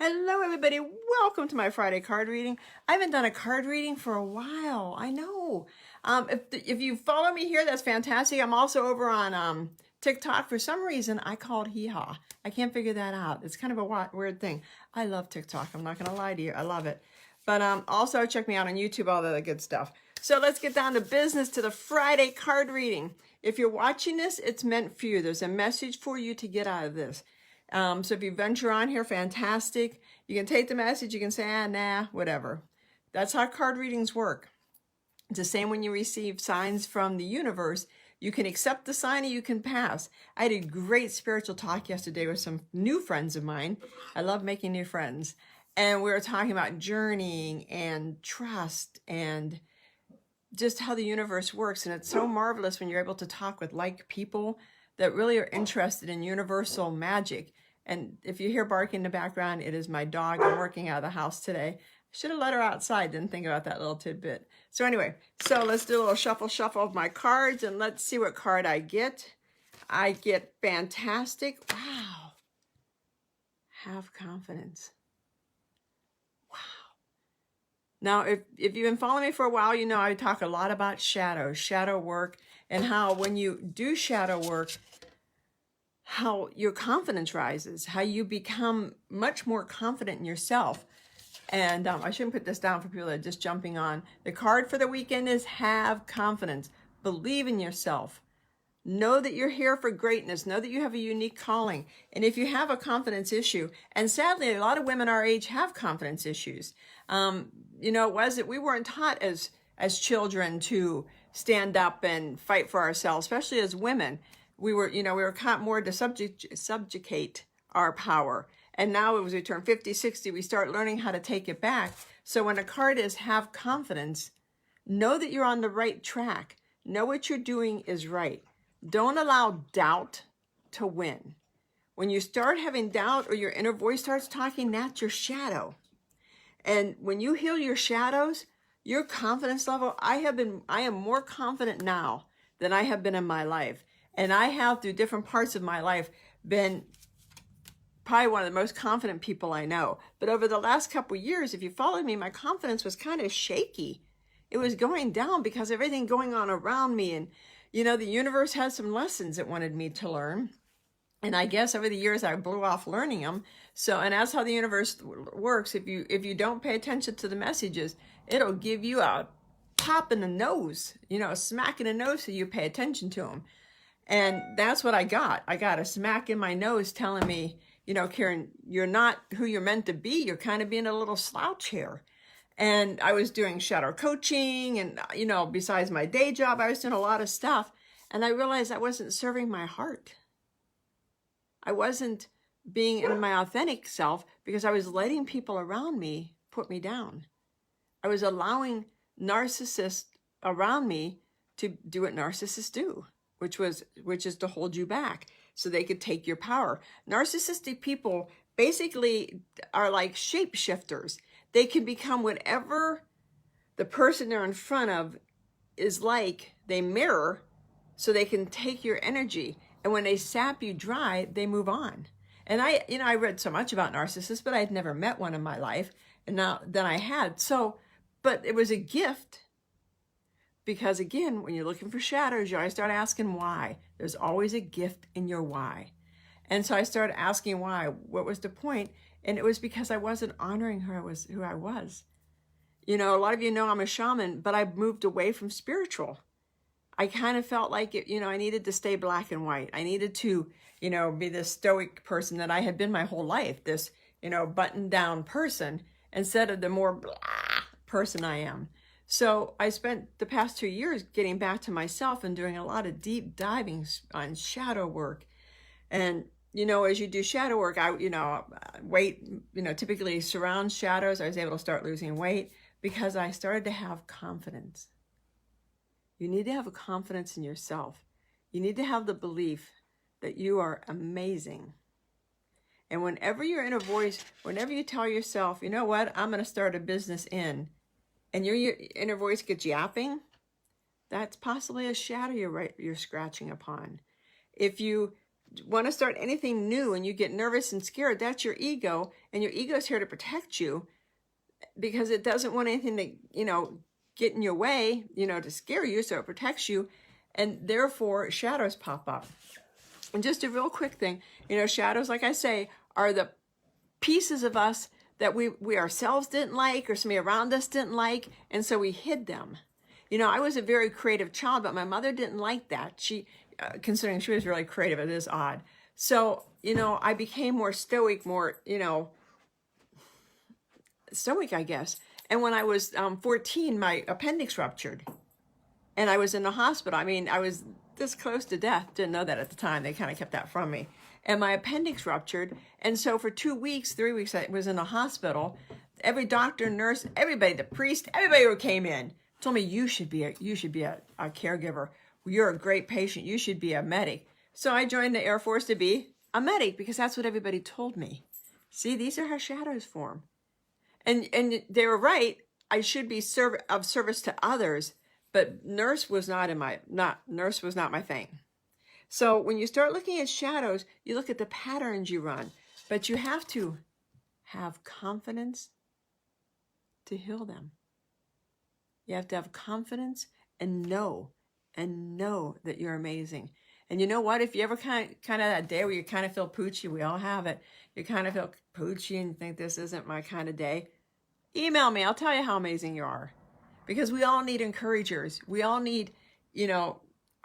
Hello, everybody. Welcome to my Friday card reading. I haven't done a card reading for a while. I know. If you follow me here, that's fantastic. I'm also over on TikTok. For some reason, I call it Hee Haw. I can't figure that out. It's kind of a weird thing. I love TikTok. I'm not going to lie to you. I love it. But also check me out on YouTube, all the other good stuff. So let's get down to business, to the Friday card reading. If you're watching this, it's meant for you. There's a message for you to get out of this. So if you venture on here, fantastic. You can take the message, you can say, nah, whatever. That's how card readings work. It's the same when you receive signs from the universe. You can accept the sign or you can pass. I had a great spiritual talk yesterday with some new friends of mine. I love making new friends. And we were talking about journeying and trust and just how the universe works. And it's so marvelous when you're able to talk with like people that really are interested in universal magic. And if you hear barking in the background, it is my dog. I'm working out of the house today. Should have let her outside. Didn't think about that little tidbit. So anyway, so let's do a little shuffle of my cards and let's see what card I get. I get fantastic. Wow. Have confidence. Wow. Now, if you've been following me for a while, you know I talk a lot about shadow work, and how when you do shadow work, how your confidence rises, how you become much more confident in yourself. And I shouldn't put this down for people that are just jumping on. The card for the weekend is have confidence. Believe in yourself. Know that you're here for greatness. Know that you have a unique calling. And if you have a confidence issue, and sadly, a lot of women our age have confidence issues. We weren't taught as children to stand up and fight for ourselves, especially as women. We were taught more to subjugate our power. And now as we turn 50, 60, we start learning how to take it back. So when a card is have confidence, know that you're on the right track. Know what you're doing is right. Don't allow doubt to win. When you start having doubt or your inner voice starts talking, that's your shadow. And when you heal your shadows, your confidence level, I am more confident now than I have been in my life. And I have, through different parts of my life, been probably one of the most confident people I know. But over the last couple of years, if you followed me, my confidence was kind of shaky. It was going down because of everything going on around me. And, the universe had some lessons it wanted me to learn. And I guess over the years, I blew off learning them. And that's how the universe works. If you don't pay attention to the messages, it'll give you a pop in the nose, a smack in the nose so you pay attention to them. And that's what I got. I got a smack in my nose telling me, Karen, you're not who you're meant to be. You're kind of being a little slouch here. And I was doing shadow coaching and, besides my day job, I was doing a lot of stuff. And I realized I wasn't serving my heart. I wasn't being in my authentic self because I was letting people around me put me down. I was allowing narcissists around me to do what narcissists do, which is to hold you back so they could take your power. Narcissistic people basically are like shapeshifters. They can become whatever the person they're in front of is like. They mirror so they can take your energy. And when they sap you dry, they move on. And I read so much about narcissists, but I had never met one in my life. And now then I had. But it was a gift. Because again, when you're looking for shadows, you always start asking why. There's always a gift in your why. And so I started asking why. What was the point? And it was because I wasn't honoring who I was. A lot of you know I'm a shaman, but I moved away from spiritual. I kind of felt like I needed to stay black and white. I needed to, be this stoic person that I had been my whole life, this, buttoned down person, instead of the more blah person I am. So I spent the past 2 years getting back to myself and doing a lot of deep diving on shadow work. And, as you do shadow work, weight, typically surrounds shadows. I was able to start losing weight because I started to have confidence. You need to have a confidence in yourself. You need to have the belief that you are amazing. And whenever your inner voice, whenever you tell yourself, you know what, I'm going to start a business and your inner voice gets yapping, that's possibly a shadow you're scratching upon. If you want to start anything new and you get nervous and scared, that's your ego. And your ego is here to protect you because it doesn't want anything to, get in your way, to scare you. So it protects you. And therefore, shadows pop up. And just a real quick thing, shadows, like I say, are the pieces of us that we ourselves didn't like or somebody around us didn't like. And so we hid them. I was a very creative child, but my mother didn't like that. She, considering she was really creative, it is odd. So, I became more stoic, stoic, I guess. And when I was 14, my appendix ruptured and I was in the hospital. I mean, I was this close to death. Didn't know that at the time. They kind of kept that from me. And my appendix ruptured. And so for 2 weeks, 3 weeks, I was in the hospital. Every doctor, nurse, everybody, the priest, everybody who came in told me, you should be a caregiver. You're a great patient. You should be a medic. So I joined the Air Force to be a medic because that's what everybody told me. See, these are how shadows form. And they were right. I should be of service to others, but nurse was not my thing. So when you start looking at shadows, you look at the patterns you run, but you have to have confidence to heal them. You have to have confidence and know that you're amazing. And you know what? If you ever kind of that day where you kind of feel poochy, we all have it. You kind of feel poochy and think this isn't my kind of day. Email me. I'll tell you how amazing you are. Because we all need encouragers. We all need,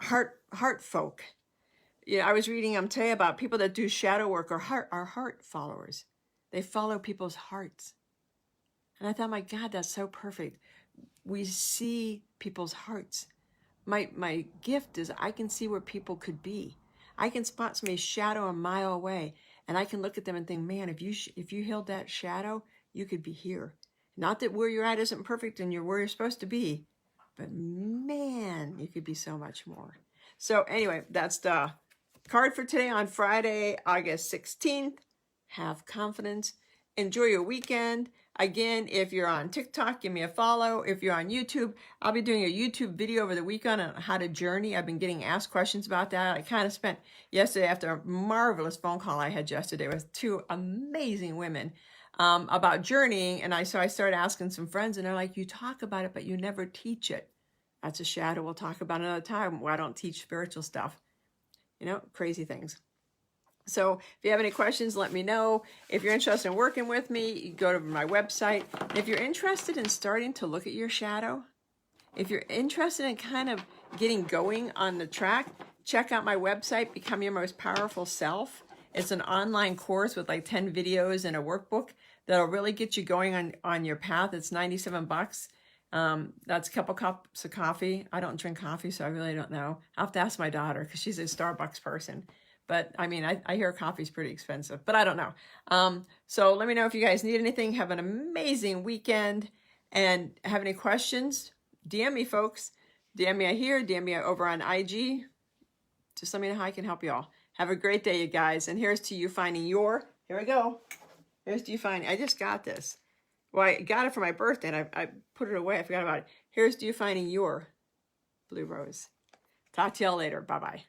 heart folk. I was reading today about people that do shadow work or heart followers. They follow people's hearts. And I thought, my God, that's so perfect. We see people's hearts. My gift is I can see where people could be. I can spot somebody's shadow a mile away, and I can look at them and think, man, if you healed that shadow, you could be here. Not that where you're at isn't perfect and you're where you're supposed to be, but man, you could be so much more. So anyway, that's the card for today on Friday, August 16th. Have confidence. Enjoy your weekend. Again, if you're on TikTok, give me a follow. If you're on YouTube, I'll be doing a YouTube video over the weekend on how to journey. I've been getting asked questions about that. I kind of spent yesterday after a marvelous phone call I had yesterday with 2 amazing women about journeying. And so I started asking some friends and they're like, you talk about it, but you never teach it. That's a shadow we'll talk about another time. Why I don't teach spiritual stuff? Crazy things. So if you have any questions, let me know. If you're interested in working with me, you go to my website. If you're interested in starting to look at your shadow, if you're interested in kind of getting going on the track, check out my website, Become Your Most Powerful Self. It's an online course with like 10 videos and a workbook that'll really get you going on your path. It's $97. That's a couple cups of coffee. I don't drink coffee, so I really don't know. I'll have to ask my daughter because she's a Starbucks person. But I mean, I hear coffee's pretty expensive, but I don't know. So let me know if you guys need anything. Have an amazing weekend and have any questions. DM me, folks. DM me here, DM me over on IG. Just let me know how I can help you all. Have a great day, you guys. And here's to you finding your, here we go. Here's to you finding, I just got this. Well, I got it for my birthday and I put it away. I forgot about it. Here's to you finding your blue rose. Talk to y'all later. Bye-bye.